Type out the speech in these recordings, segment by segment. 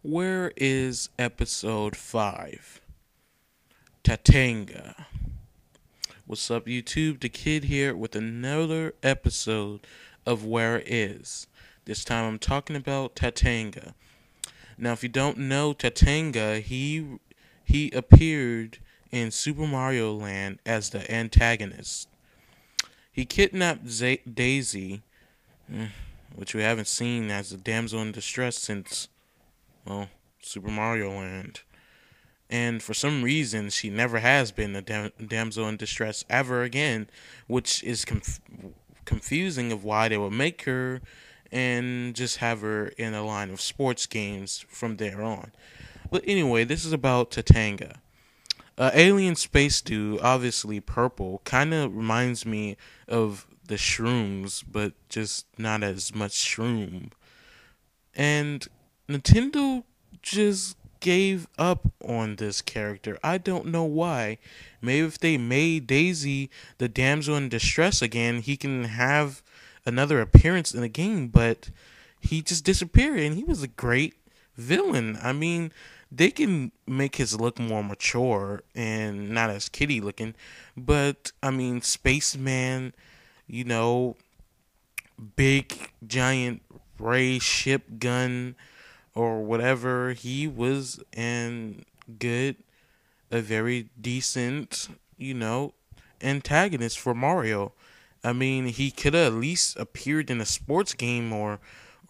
Where is episode 5? Tatanga. What's up, YouTube? The Kid here with another episode of Where Is. This time I'm talking about Tatanga. Now, if you don't know Tatanga, he appeared in Super Mario Land as the antagonist. He kidnapped Daisy, which we haven't seen as a damsel in distress since, well, Super Mario Land. And for some reason, she never has been a damsel in distress ever again, which is confusing of why they would make her and just have her in a line of sports games from there on. But anyway, this is about Tatanga. Alien space dude, obviously purple, kind of reminds me of the shrooms, but just not as much shroom. And Nintendo just gave up on this character. I don't know why. Maybe if they made Daisy the damsel in distress again, he can have another appearance in the game, but he just disappeared and he was a great villain. I mean, they can make his look more mature and not as kiddie looking, but I mean, Spaceman, you know, big giant ray ship gun or whatever, he was and good, a very decent, antagonist for Mario. I mean, he could have at least appeared in a sports game or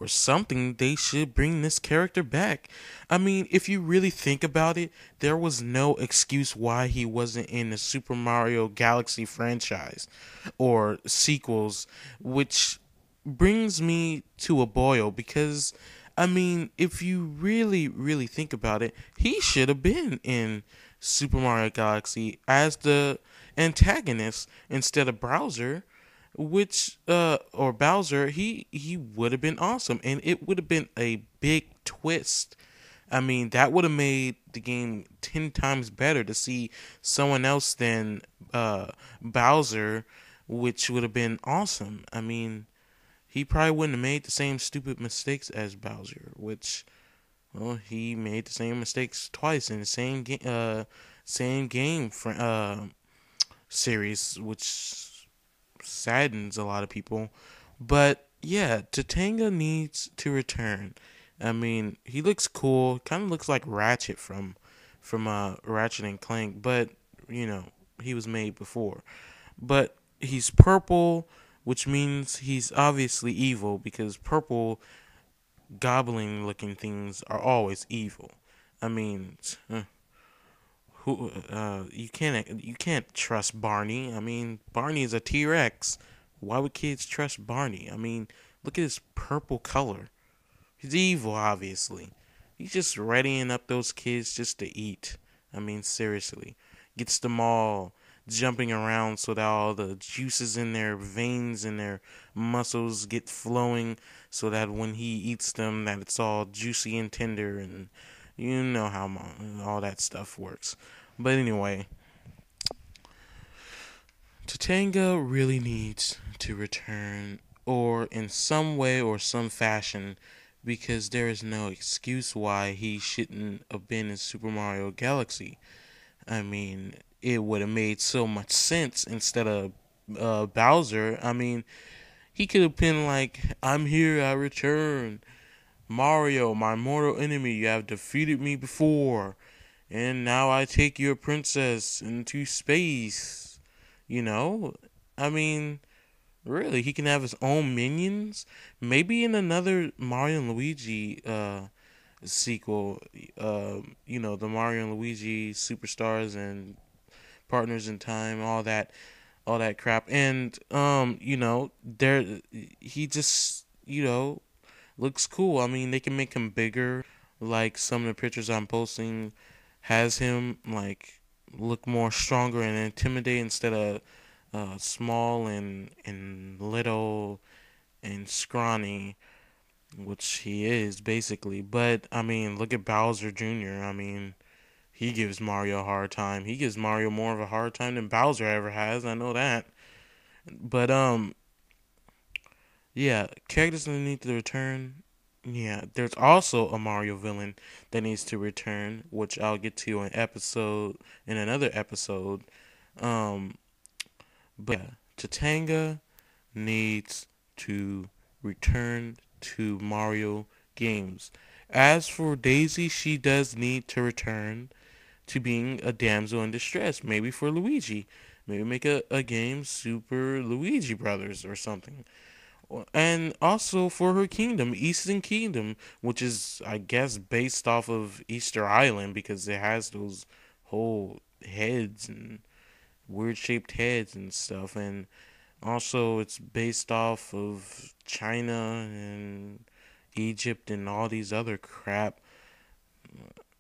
something. They should bring this character back. I mean, if you really think about it, there was no excuse why he wasn't in the Super Mario Galaxy franchise or sequels, which brings me to a boil because I mean, if you really, really think about it, he should have been in Super Mario Galaxy as the antagonist instead of Bowser, which or Bowser, he would have been awesome and it would have been a big twist. I mean, that would have made the game 10 times better to see someone else than Bowser, which would have been awesome. I mean, he probably wouldn't have made the same stupid mistakes as Bowser, which, well, he made the same mistakes twice in the same game series, which saddens a lot of people. But yeah, Tatanga needs to return. I mean, he looks cool. Kind of looks like Ratchet from Ratchet and Clank, but you know he was made before. But he's purple, which means he's obviously evil because purple goblin looking things are always evil. I mean, who you can't trust Barney. I mean, Barney is a T-Rex. Why would kids trust Barney? I mean, look at his purple color. He's evil, obviously. He's just readying up those kids just to eat. I mean, seriously. Gets them all jumping around so that all the juices in their veins and their muscles get flowing so that when he eats them that it's all juicy and tender and you know how all that stuff works. But anyway, Tatanga really needs to return or in some way or some fashion because there is no excuse why he shouldn't have been in Super Mario Galaxy. I mean, it would have made so much sense instead of Bowser. I mean, he could have been like, I'm here, I return. Mario, my mortal enemy, you have defeated me before. And now I take your princess into space. You know? I mean, really, he can have his own minions. Maybe in another Mario and Luigi sequel, the Mario and Luigi Superstars and Partners in Time, all that crap. And there he just, looks cool. I mean, they can make him bigger. Like some of the pictures I'm posting has him like look more stronger and intimidating instead of small and little and scrawny, which he is basically. But I mean, look at Bowser Jr. I mean, he gives Mario a hard time. He gives Mario more of a hard time than Bowser ever has. I know that. But yeah, characters that need to return. Yeah, there's also a Mario villain that needs to return, which I'll get to in another episode. Um, but yeah, Tatanga needs to return to Mario games. As for Daisy, she does need to return to being a damsel in distress. Maybe for Luigi. Maybe make a game Super Luigi Brothers or something. And also for her kingdom, Eastern Kingdom, which is, I guess, based off of Easter Island because it has those whole heads and weird shaped heads and stuff. And also, it's based off of China and Egypt and all these other crap.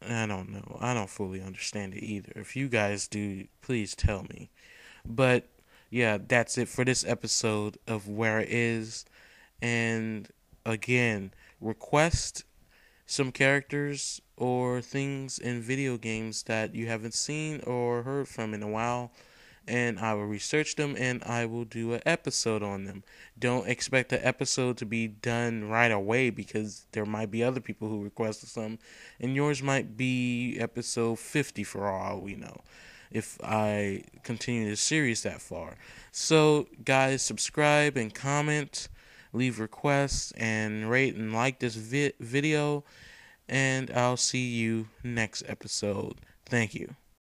I don't know. I don't fully understand it either. If you guys do, please tell me. But yeah, that's it for this episode of Where It Is. And again, request some characters or things in video games that you haven't seen or heard from in a while, and I will research them and I will do an episode on them. Don't expect the episode to be done right away because there might be other people who requested some, and yours might be episode 50 for all we know if I continue the series that far. So, guys, subscribe and comment, leave requests, and rate and like this video, and I'll see you next episode. Thank you.